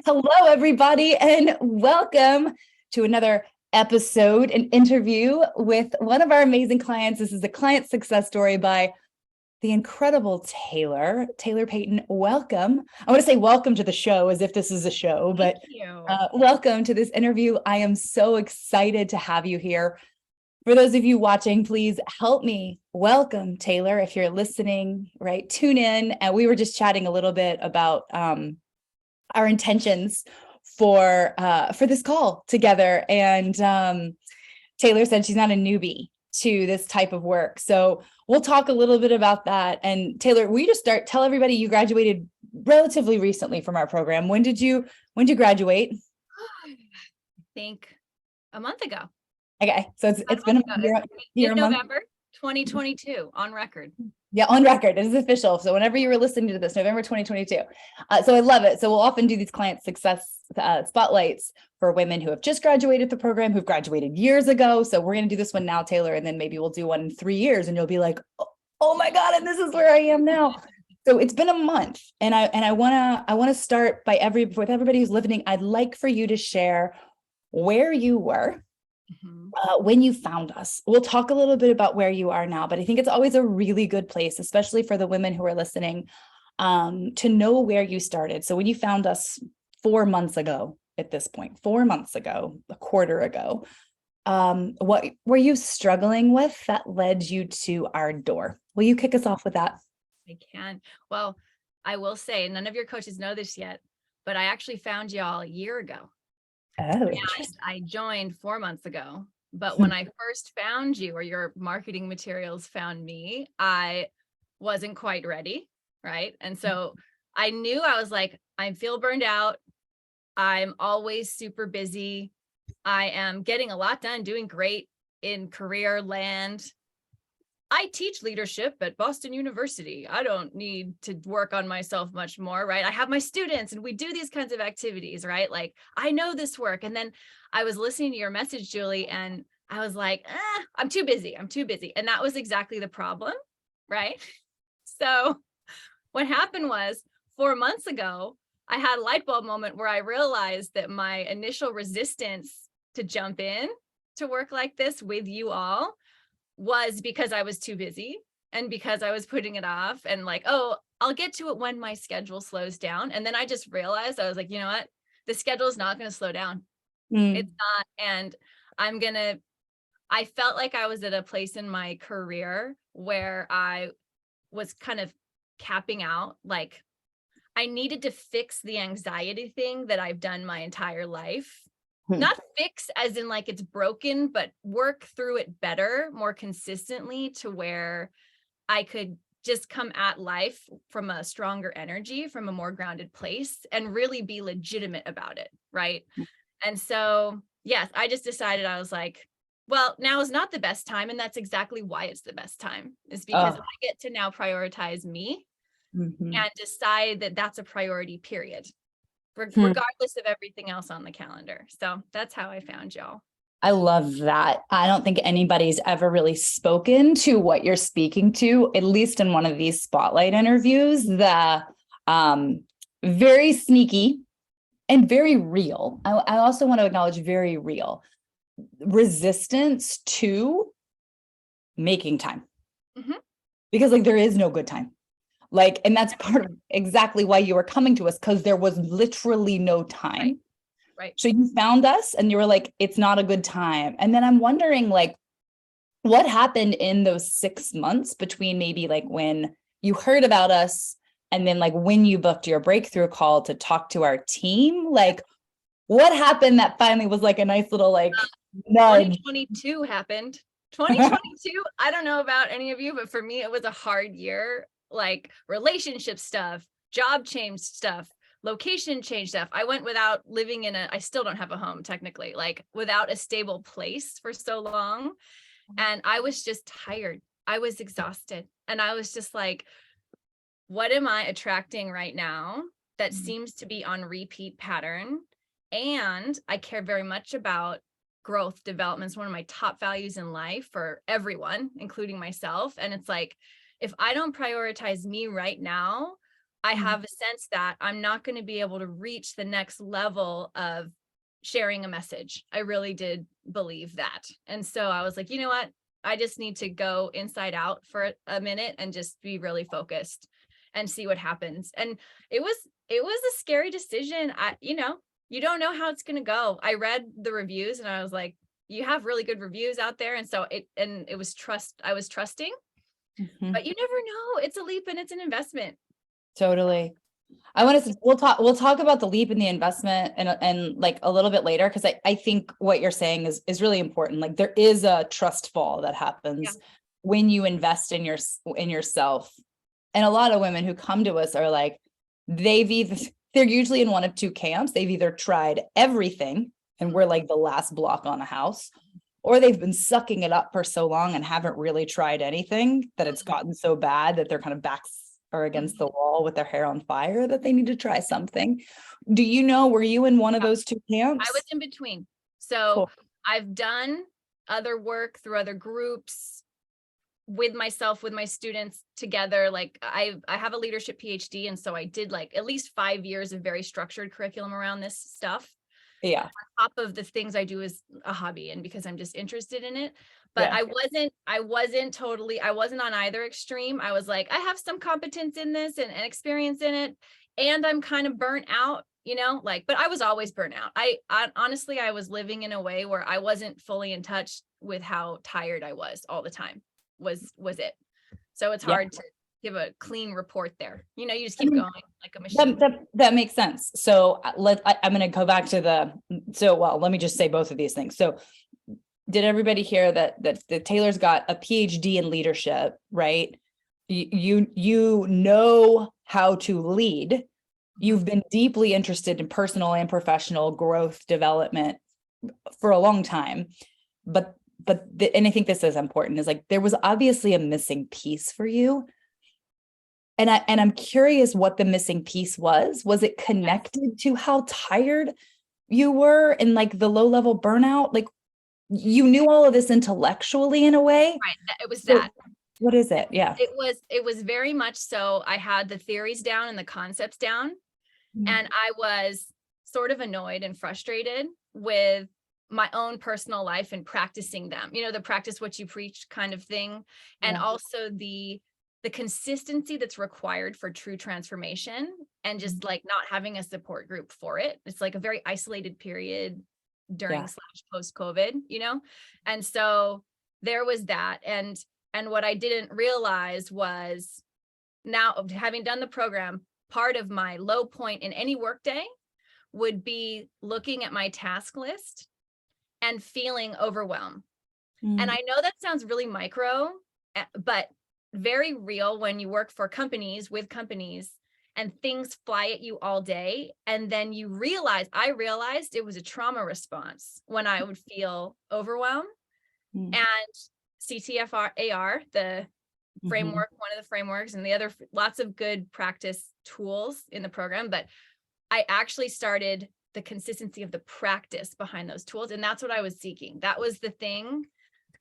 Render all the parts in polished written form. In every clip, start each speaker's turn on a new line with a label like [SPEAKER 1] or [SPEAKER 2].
[SPEAKER 1] Hello, everybody, and welcome to another episode, an interview with one of our amazing clients. This is a client success story by the incredible Taylor. Taylor Payton, welcome. I want to say welcome to the show as if this is a show, but
[SPEAKER 2] Thank you.
[SPEAKER 1] Welcome to this interview. I am so excited to have you here. For those of you watching, please help me welcome Taylor. If you're listening, right, tune in. And we were just chatting a little bit about our intentions for this call together. And Taylor said she's not a newbie to this type of work. So we'll talk a little bit about that. And Taylor, will you just tell everybody you graduated relatively recently from our program. When did you graduate?
[SPEAKER 2] I think a month ago.
[SPEAKER 1] Okay. So it's been a year,
[SPEAKER 2] November 2022 on record.
[SPEAKER 1] Yeah, on record. It is official. So whenever you were listening to this, November 2022. So I love it. So we'll often do these client success spotlights for women who have just graduated the program, who've graduated years ago. So we're going to do this one now, Taylor, and then maybe we'll do one in 3 years and you'll be like, oh my God, and this is where I am now. So it's been a month, and I want to start by with everybody who's listening. I'd like for you to share where you were when you found us. We'll talk a little bit about where you are now, but I think it's always a really good place, especially for the women who are listening, to know where you started. So when you found us 4 months ago, at this point, 4 months ago, a quarter ago, what were you struggling with that led you to our door? Will you kick us off with that?
[SPEAKER 2] I can. Well, I will say none of your coaches know this yet, but I actually found y'all a year ago.
[SPEAKER 1] Oh,
[SPEAKER 2] I joined 4 months ago, but when I first found you, or your marketing materials found me, I wasn't quite ready, right? And so I knew, I was like, I feel burned out. I'm always super busy. I am getting a lot done, doing great in career land. I teach leadership at Boston University. I don't need to work on myself much more, right? I have my students and we do these kinds of activities, right? Like, I know this work. And then I was listening to your message, Julie, and I was like, I'm too busy. I'm too busy. And that was exactly the problem, right? So what happened was 4 months ago, I had a light bulb moment where I realized that my initial resistance to jump in to work like this with you all was because I was too busy and because I was putting it off and like, oh, I'll get to it when my schedule slows down. And then I just realized, I was like, you know what? The schedule is not going to slow down. It's not. And I felt like I was at a place in my career where I was kind of capping out. Like, I needed to fix the anxiety thing that I've done my entire life. Not fix as in like it's broken, but work through it better, more consistently, to where I could just come at life from a stronger energy, from a more grounded place, and really be legitimate about it, right? And so, yes, I just decided, I was like, well, now is not the best time. And that's exactly why it's the best time, is because I get to now prioritize me and decide that that's a priority, period. Regardless of everything else on the calendar. So that's how I found y'all.
[SPEAKER 1] I love that. I don't think anybody's ever really spoken to what you're speaking to, at least in one of these spotlight interviews. The very sneaky and very real. I also want to acknowledge very real resistance to making time, because like there is no good time. Like, and that's part of exactly why you were coming to us, because there was literally no time.
[SPEAKER 2] Right.
[SPEAKER 1] So you found us and you were like, it's not a good time. And then I'm wondering, like, what happened in those 6 months between maybe like when you heard about us and then like when you booked your breakthrough call to talk to our team? Like, what happened that finally was like a nice little like nudge?
[SPEAKER 2] 2022 happened. 2022, I don't know about any of you, but for me, it was a hard year. Like relationship stuff, job change stuff, location change stuff. I went without living I still don't have a home technically, like without a stable place for so long. And I was just tired. I was exhausted. And I was just like, what am I attracting right now that seems to be on repeat pattern? And I care very much about growth development. It's one of my top values in life for everyone, including myself. And it's like, if I don't prioritize me right now, I have a sense that I'm not going to be able to reach the next level of sharing a message. I really did believe that. And so I was like, you know what? I just need to go inside out for a minute and just be really focused and see what happens. And it was a scary decision. You don't know how it's going to go. I read the reviews and I was like, you have really good reviews out there. And so I was trusting, but you never know. It's a leap and it's an investment.
[SPEAKER 1] Totally. I want to, we'll talk about the leap in the investment and like a little bit later, because I think what you're saying is really important. Like there is a trust fall that happens when you invest in yourself. And a lot of women who come to us are like, they're usually in one of two camps. They've either tried everything and we're like the last block on a house, or they've been sucking it up for so long and haven't really tried anything that it's gotten so bad that they're kind of backs are against the wall with their hair on fire that they need to try something. Were you in one of those two camps?
[SPEAKER 2] I was in between. So
[SPEAKER 1] Cool.
[SPEAKER 2] I've done other work through other groups with myself, with my students together. Like I have a leadership PhD. And so I did like at least 5 years of very structured curriculum around this stuff.
[SPEAKER 1] Yeah.
[SPEAKER 2] On top of the things I do as a hobby and because I'm just interested in it. But
[SPEAKER 1] Yeah.
[SPEAKER 2] I wasn't on either extreme. I was like, I have some competence in this and experience in it. And I'm kind of burnt out, but I was always burnt out. I honestly, I was living in a way where I wasn't fully in touch with how tired I was all the time was it. So it's hard to give a clean report there. You just keep going like a machine.
[SPEAKER 1] That makes sense. So I'm going to go back to let me just say both of these things. So did everybody hear that Taylor's got a PhD in leadership, right? You know how to lead. You've been deeply interested in personal and professional growth development for a long time, and I think this is important, is like, there was obviously a missing piece for you. And I'm curious what the missing piece was. Was it connected to how tired you were and like the low level burnout? Like you knew all of this intellectually in a way.
[SPEAKER 2] Right. It was that.
[SPEAKER 1] What is it? Yeah.
[SPEAKER 2] It was very much so. I had the theories down and the concepts down. And I was sort of annoyed and frustrated with my own personal life and practicing them, the practice what you preach kind of thing. And also the consistency that's required for true transformation and just like not having a support group for it. It's like a very isolated period during / post COVID, And so there was that. And what I didn't realize was, now having done the program, part of my low point in any workday would be looking at my task list and feeling overwhelmed. And I know that sounds really micro, but very real when you work for companies with companies and things fly at you all day. And then I realized it was a trauma response when I would feel overwhelmed. And CTFAR, the framework, one of the frameworks, and the other, lots of good practice tools in the program. But I actually started the consistency of the practice behind those tools. And that's what I was seeking. That was the thing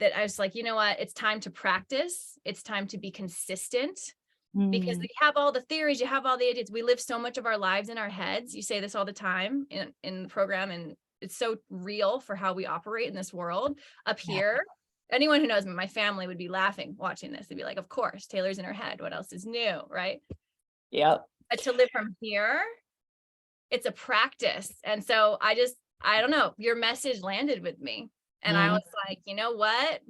[SPEAKER 2] that I was like, you know what, it's time to practice. It's time to be consistent because you have all the theories, you have all the ideas. We live so much of our lives in our heads. You say this all the time in the program, and it's so real for how we operate in this world up here. Anyone who knows me, my family would be laughing watching this. They'd be like, of course, Taylor's in her head. What else is new? Right.
[SPEAKER 1] Yep.
[SPEAKER 2] But to live from here, it's a practice. And so I don't know, your message landed with me. And I was like, you know what?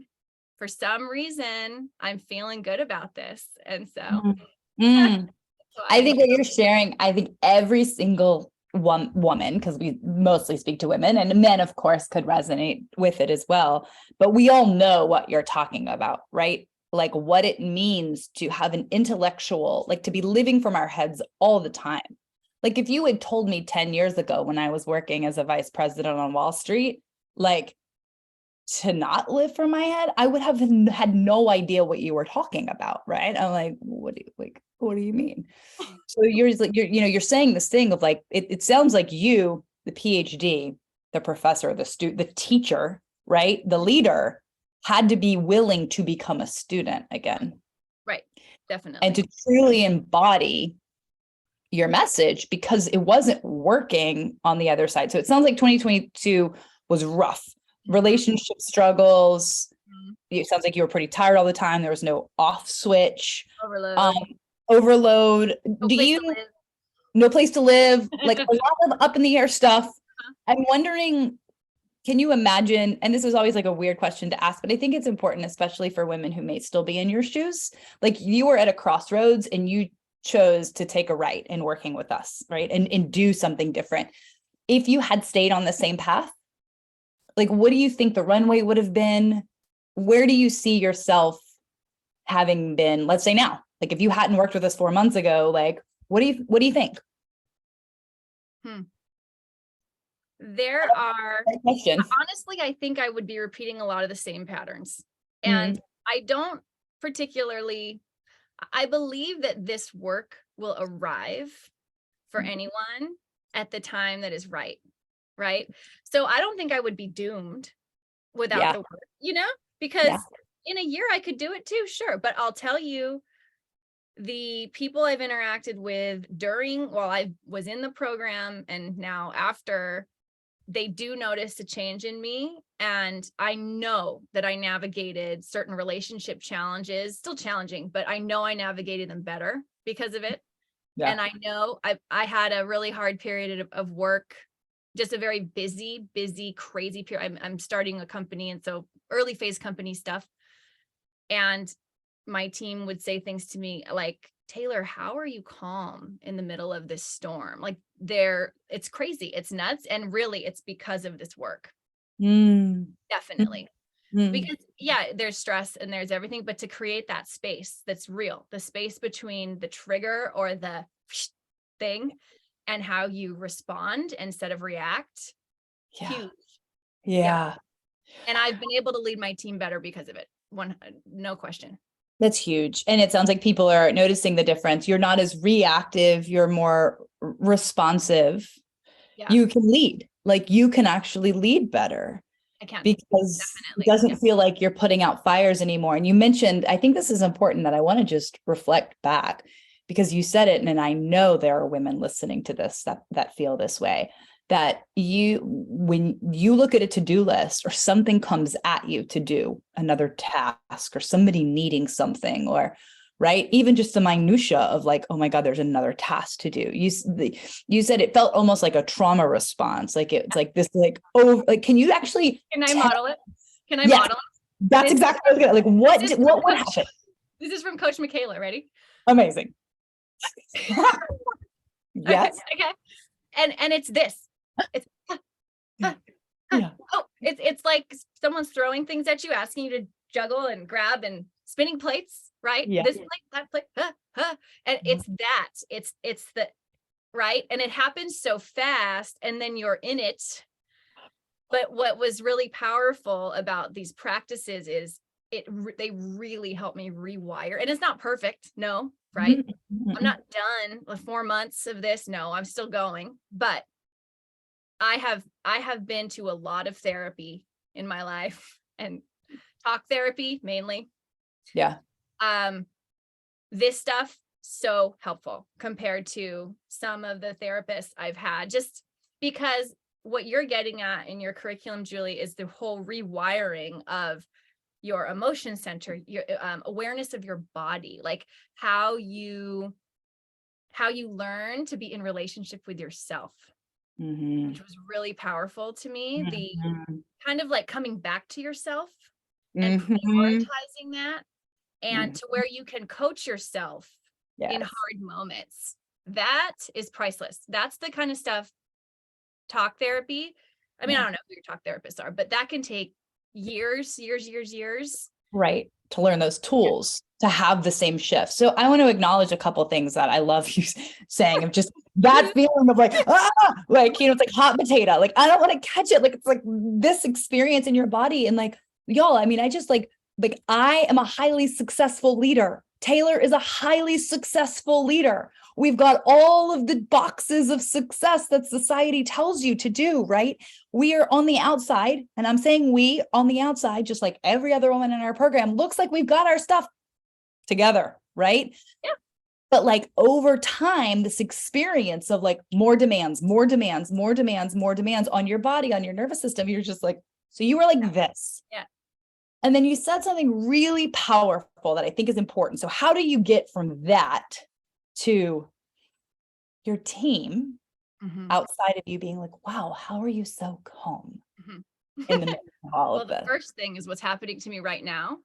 [SPEAKER 2] For some reason, I'm feeling good about this. And so,
[SPEAKER 1] I think what you're sharing, I think every single woman, because we mostly speak to women, and men, of course, could resonate with it as well. But we all know what you're talking about, right? Like what it means to have an intellectual, like to be living from our heads all the time. Like if you had told me 10 years ago when I was working as a vice president on Wall Street, like to not live from my head, I would have had no idea what you were talking about, right? I'm like, what do you mean? So you're saying this thing of like, it sounds like you, the PhD, the professor, the student, the teacher, right? The leader had to be willing to become a student again.
[SPEAKER 2] Right. Definitely.
[SPEAKER 1] And to truly embody your message because it wasn't working on the other side. So it sounds like 2022 was rough. Relationship struggles.
[SPEAKER 2] Mhm.
[SPEAKER 1] It sounds like you were pretty tired all the time. There was no off switch.
[SPEAKER 2] Overload.
[SPEAKER 1] Overload.
[SPEAKER 2] No
[SPEAKER 1] Do
[SPEAKER 2] place
[SPEAKER 1] you
[SPEAKER 2] to live.
[SPEAKER 1] no place to live? Like a lot of up in the air stuff. I'm wondering, can you imagine, and this is always like a weird question to ask, but I think it's important, especially for women who may still be in your shoes. Like you were at a crossroads and you chose to take a right in working with us, right? And do something different. If you had stayed on the same path, like what do you think the runway would have been? Where do you see yourself having been, let's say now? Like if you hadn't worked with us 4 months ago, like what do you think?
[SPEAKER 2] There are,
[SPEAKER 1] Good question.
[SPEAKER 2] honestly, I think I would be repeating a lot of the same patterns.
[SPEAKER 1] Mm.
[SPEAKER 2] And I don't particularly, I believe that this work will arrive for anyone at the time that is right. Right. So I don't think I would be doomed without
[SPEAKER 1] Yeah.
[SPEAKER 2] the work, you know, because
[SPEAKER 1] Yeah.
[SPEAKER 2] in a year I could do it too. Sure. But I'll tell you, the people I've interacted with during, while I was in the program and now after, they do notice a change in me. And I know that I navigated certain relationship challenges, still challenging, but I know I navigated them better because of it.
[SPEAKER 1] Yeah.
[SPEAKER 2] And I know I had a really hard period of work, just a very busy, crazy period. I'm starting a company. And so early phase company stuff. And my team would say things to me like, Taylor, how are you calm in the middle of this storm? Like it's crazy. It's nuts. And really it's because of this work.
[SPEAKER 1] Mm.
[SPEAKER 2] Definitely.
[SPEAKER 1] Mm.
[SPEAKER 2] Because yeah, there's stress and there's everything, but to create that space that's real, the space between the trigger or the thing and how you respond instead of react.
[SPEAKER 1] Yeah.
[SPEAKER 2] Huge.
[SPEAKER 1] Yeah.
[SPEAKER 2] And I've been able to lead my team better because of it. No question.
[SPEAKER 1] That's huge. And it sounds like people are noticing the difference. You're not as reactive, you're more responsive.
[SPEAKER 2] Yeah.
[SPEAKER 1] You can lead, like you can actually lead better
[SPEAKER 2] I can.
[SPEAKER 1] because
[SPEAKER 2] Definitely.
[SPEAKER 1] it doesn't feel like you're putting out fires anymore. And you mentioned, I think this is important that I want to just reflect back because you said it. And I know there are women listening to this that feel this way, that when you look at a to-do list or something comes at you to do, another task or somebody needing something, or right, even just the minutia of like, oh my God, there's another task to do. You said it felt almost like a trauma response. Like it's like this, like, oh, like, can you actually?
[SPEAKER 2] Can I model it? Can I
[SPEAKER 1] Yes,
[SPEAKER 2] model it?
[SPEAKER 1] that's exactly what I was gonna, like, what would happen?
[SPEAKER 2] This is from Coach Michaela. Ready?
[SPEAKER 1] Amazing. Yes.
[SPEAKER 2] Okay. And it's this. It's
[SPEAKER 1] Yeah.
[SPEAKER 2] oh, it's like someone's throwing things at you, asking you to juggle and grab and spinning plates, right?
[SPEAKER 1] Yeah.
[SPEAKER 2] This plate, that plate, and it's that. It's the right, and it happens so fast, and then you're in it. But what was really powerful about these practices is they really help me rewire. And it's not perfect, no, right?
[SPEAKER 1] Mm-hmm.
[SPEAKER 2] I'm not done with 4 months of this. No, I'm still going, but I have been to a lot of therapy in my life and talk therapy mainly.
[SPEAKER 1] Yeah.
[SPEAKER 2] This stuff so helpful compared to some of the therapists I've had, just because what you're getting at in your curriculum, Julie, is the whole rewiring of your emotion center, your awareness of your body, like how you learn to be in relationship with yourself, which was really powerful to me. The kind of like coming back to yourself and prioritizing that, and to where you can coach yourself in hard moments. That is priceless. That's the kind of stuff talk therapy. I mean, I don't know who your talk therapists are, but that can take years.
[SPEAKER 1] Right. To learn those tools, to have the same shift. So I want to acknowledge a couple of things that I love you saying, of just that feeling of like, like, it's like hot potato. Like, I don't want to catch it. Like, it's like this experience in your body. And like, y'all, I mean, I just like I am a highly successful leader. Taylor is a highly successful leader. We've got all of the boxes of success that society tells you to do, right? We are on the outside, and I'm saying we on the outside, just like every other woman in our program, looks like we've got our stuff together, right?
[SPEAKER 2] Yeah.
[SPEAKER 1] But like over time, this experience of like more demands, more demands, more demands, more demands on your body, on your nervous system, you're just like, so you were like this.
[SPEAKER 2] Yeah.
[SPEAKER 1] And then you said something really powerful that I think is important. So how do you get from that to your team outside of you being like, wow, how are you so calm in the midst of all
[SPEAKER 2] Well,
[SPEAKER 1] of
[SPEAKER 2] the
[SPEAKER 1] this?
[SPEAKER 2] first thing is what's happening to me right now,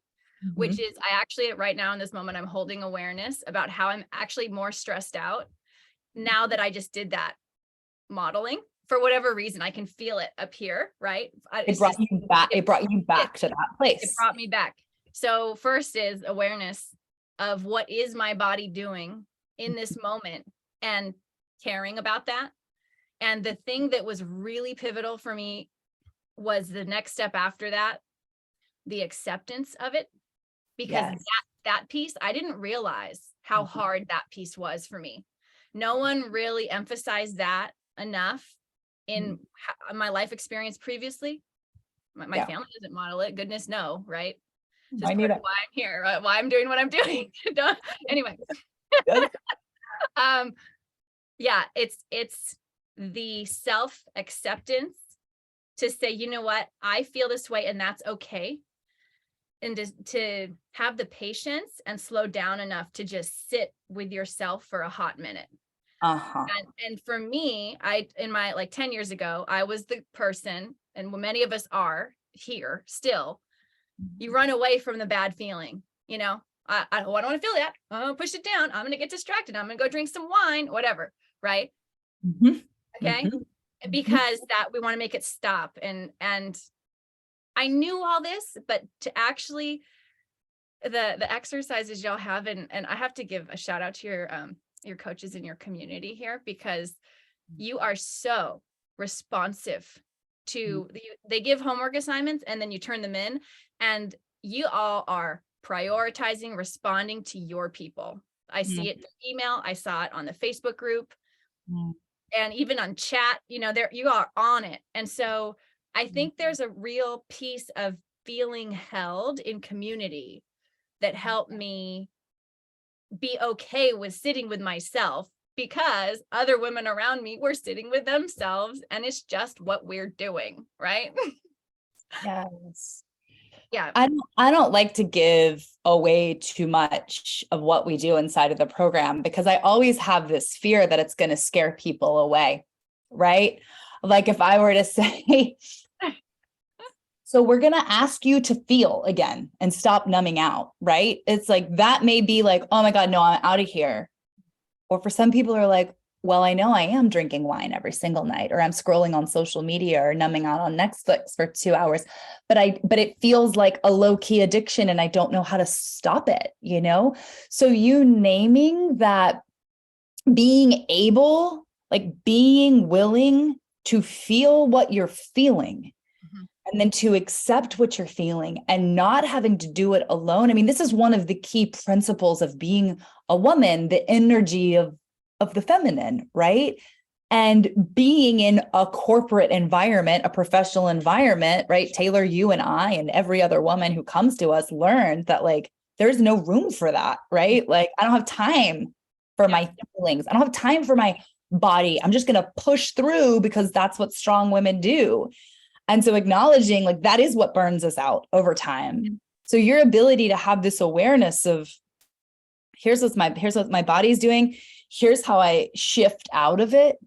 [SPEAKER 2] which
[SPEAKER 1] Mhm.
[SPEAKER 2] is I actually right now in this moment, I'm holding awareness about how I'm actually more stressed out now that I just did that modeling. For whatever reason, I can feel it up here, right?
[SPEAKER 1] It
[SPEAKER 2] It's
[SPEAKER 1] brought
[SPEAKER 2] just,
[SPEAKER 1] you back. It brought you
[SPEAKER 2] it,
[SPEAKER 1] back to that
[SPEAKER 2] it
[SPEAKER 1] place.
[SPEAKER 2] brought me back. So first is awareness of what is my body doing in this moment and caring about that. And the thing that was really pivotal for me was the next step after that, the acceptance of it, because
[SPEAKER 1] Yes.
[SPEAKER 2] that piece, I didn't realize how hard that piece was for me. No one really emphasized that enough in my life experience previously. My
[SPEAKER 1] Yeah.
[SPEAKER 2] family doesn't model it. Goodness, no, right? This
[SPEAKER 1] I
[SPEAKER 2] is
[SPEAKER 1] knew
[SPEAKER 2] part of
[SPEAKER 1] that.
[SPEAKER 2] why I'm here, why I'm doing what I'm doing. Anyway, um, yeah, it's the self-acceptance to say, you know what, I feel this way and that's okay. And to have the patience and slow down enough to just sit with yourself for a hot minute.
[SPEAKER 1] Uh-huh.
[SPEAKER 2] And for me, in my like 10 years ago, I was the person, and many of us are here still, you run away from the bad feeling, you know, I don't want to feel that. I'm gonna push it down. I'm gonna get distracted. I'm gonna go drink some wine, whatever. Right.
[SPEAKER 1] Mhm.
[SPEAKER 2] Okay.
[SPEAKER 1] Mhm. Mhm.
[SPEAKER 2] Because that we want to make it stop. And I knew all this, but to actually the exercises y'all have, and I have to give a shout out to your coaches in your community here, because you are so responsive to they give homework assignments and then you turn them in, and you all are prioritizing responding to your people. I see it through email, I saw it on the Facebook group,
[SPEAKER 1] Mhm.
[SPEAKER 2] and even on chat, you know, there you are on it. And so I think there's a real piece of feeling held in community that helped me be okay with sitting with myself, because other women around me were sitting with themselves, and it's just what we're doing, right?
[SPEAKER 1] Yes.
[SPEAKER 2] Yeah.
[SPEAKER 1] I don't like to give away too much of what we do inside of the program because I always have this fear that it's going to scare people away, right? Like if I were to say, so we're going to ask you to feel again and stop numbing out, right? It's like that may be like, oh my God, no, I'm out of here. Or for some people are like, well, I know I am drinking wine every single night, or I'm scrolling on social media or numbing out on Netflix for 2 hours, but it feels like a low key addiction and I don't know how to stop it, you know? So you naming that, being able, like being willing to feel what you're feeling
[SPEAKER 2] Mhm.
[SPEAKER 1] and then to accept what you're feeling and not having to do it alone. I mean, this is one of the key principles of being a woman, the energy of the feminine, right? And being in a corporate environment, a professional environment, right? Taylor, you and I and every other woman who comes to us learned that like there's no room for that, right? Like I don't have time for
[SPEAKER 2] Yeah.
[SPEAKER 1] my feelings. I don't have time for my body. I'm just going to push through because that's what strong women do. And so acknowledging like that is what burns us out over time. So your ability to have this awareness of here's what my body's doing, here's how I shift out of it.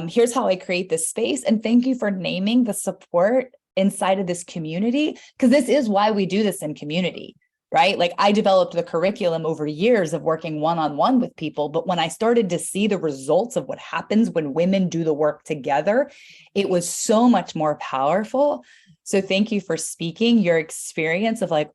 [SPEAKER 1] Here's how I create this space. And thank you for naming the support inside of this community, because this is why we do this in community, right? Like I developed the curriculum over years of working one-on-one with people, but when I started to see the results of what happens when women do the work together, it was so much more powerful. So thank you for speaking your experience of like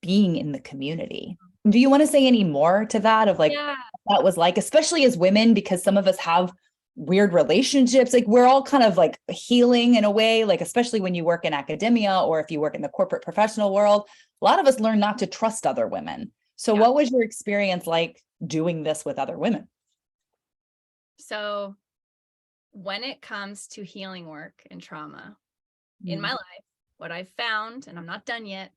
[SPEAKER 1] being in the community. Do you want to say any more to that of like
[SPEAKER 2] Yeah.
[SPEAKER 1] that was like, especially as women, because some of us have weird relationships, like we're all kind of like healing in a way, like especially when you work in academia or if you work in the corporate professional world, a lot of us learn not to trust other women. So
[SPEAKER 2] Yeah.
[SPEAKER 1] what was your experience like doing this with other women?
[SPEAKER 2] So when it comes to healing work and trauma in my life, what I've found, and I'm not done yet,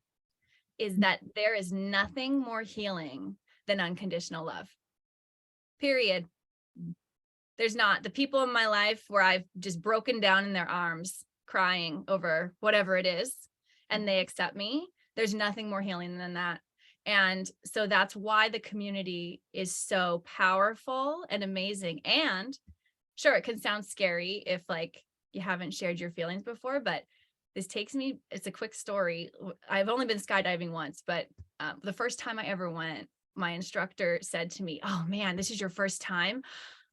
[SPEAKER 2] is that there is nothing more healing than unconditional love. period. There's not. The people in my life where I've just broken down in their arms, crying over whatever it is, and they accept me. There's nothing more healing than that. And so that's why the community is so powerful and amazing. And sure, it can sound scary if like you haven't shared your feelings before, but this takes me, it's a quick story. I've only been skydiving once, but the first time I ever went, my instructor said to me, "Oh man, this is your first time.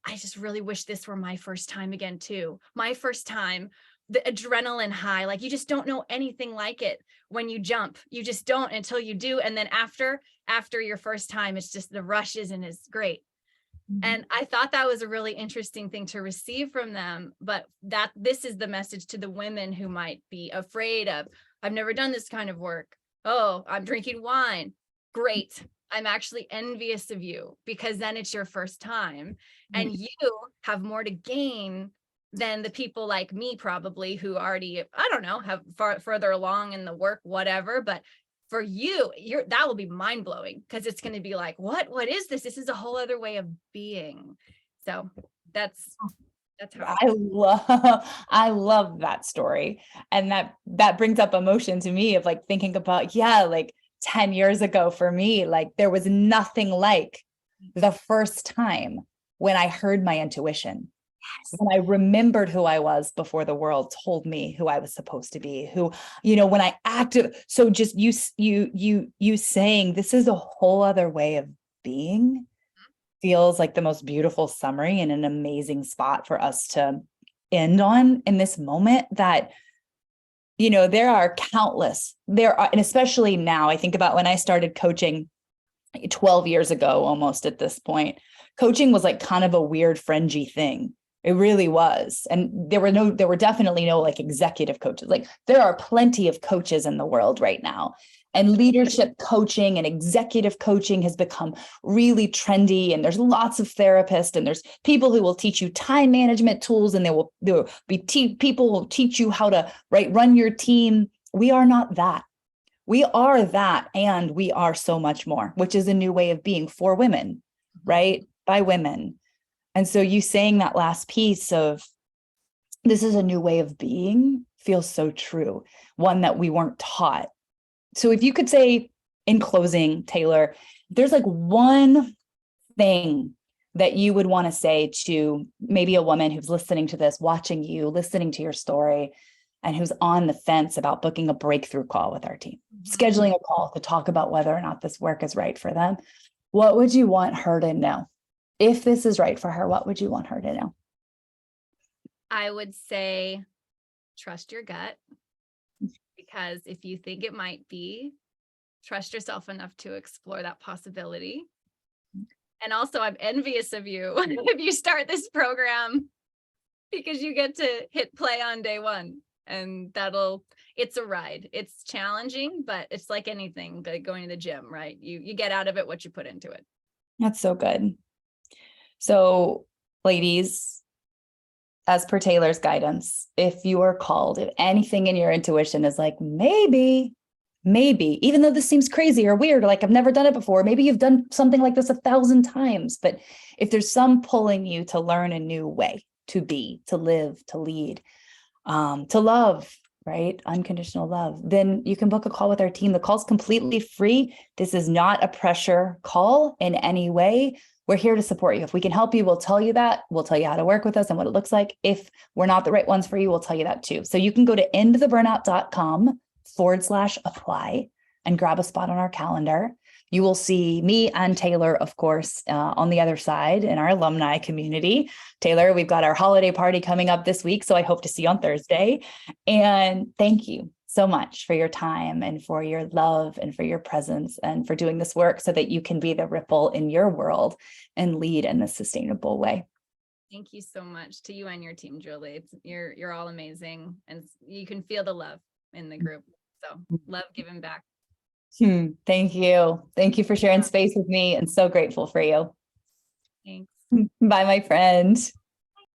[SPEAKER 2] I just really wish this were my first time again too. My first time, the adrenaline high, like you just don't know anything like it when you jump. You just don't until you do. And then after your first time, it's just the rushes and it's great." And I thought that was a really interesting thing to receive from them, but that this is the message to the women who might be afraid of, I've never done this kind of work. Oh, I'm drinking wine. Great. I'm actually envious of you because then it's your first time and you have more to gain than the people like me probably who already, I don't know, have further along in the work, whatever, but for you, that will be mind blowing because it's going to be like, what is this? This is a whole other way of being. So that's how
[SPEAKER 1] I love that story. And that brings up emotion to me of like thinking about, like 10 years ago for me, like there was nothing like the first time when I heard my intuition. When I remembered who I was before the world told me who I was supposed to be, when I acted. So just you saying this is a whole other way of being feels like the most beautiful summary and an amazing spot for us to end on in this moment that, there are countless, and especially now I think about when I started coaching 12 years ago, almost at this point, coaching was like kind of a weird fringy thing. It really was. And there were definitely no like executive coaches. Like there are plenty of coaches in the world right now. And leadership coaching and executive coaching has become really trendy. And there's lots of therapists and there's people who will teach you time management tools and there will be people who will teach you how to run your team. We are not that. We are that. And we are so much more, which is a new way of being for women, right? By women. And so you saying that last piece of this is a new way of being feels so true, one that we weren't taught. So if you could say in closing, Taylor, there's like one thing that you would want to say to maybe a woman who's listening to this, watching you, listening to your story, and who's on the fence about booking a breakthrough call with our team, scheduling a call to talk about whether or not this work is right for them, what would you want her to know? If this is right for her, what would you want her to know?
[SPEAKER 2] I would say, trust your gut, because if you think it might be, trust yourself enough to explore that possibility. And also, I'm envious of you if you start this program because you get to hit play on day one. And it's a ride. It's challenging, but it's like anything, like going to the gym, right? You get out of it what you put into it.
[SPEAKER 1] That's so good. So, ladies, as per Taylor's guidance, if you are called, if anything in your intuition is like, maybe, even though this seems crazy or weird, like I've never done it before, maybe you've done something like this 1,000 times, but if there's some pulling you to learn a new way to be, to live, to lead, to love, right? Unconditional love, then you can book a call with our team. The call's completely free. This is not a pressure call in any way. We're here to support you. If we can help you, we'll tell you that. We'll tell you how to work with us and what it looks like. If we're not the right ones for you, we'll tell you that too. So you can go to endtheburnout.com/apply and grab a spot on our calendar. You will see me and Taylor, of course, on the other side in our alumni community. Taylor, we've got our holiday party coming up this week, so I hope to see you on Thursday. And thank you so much for your time and for your love and for your presence and for doing this work so that you can be the ripple in your world and lead in a sustainable way.
[SPEAKER 2] Thank you so much to you and your team, Julie. You're all amazing, and you can feel the love in the group. So love giving back.
[SPEAKER 1] Thank you. Thank you for sharing space with me and so grateful for you.
[SPEAKER 2] Thanks.
[SPEAKER 1] Bye, my friend.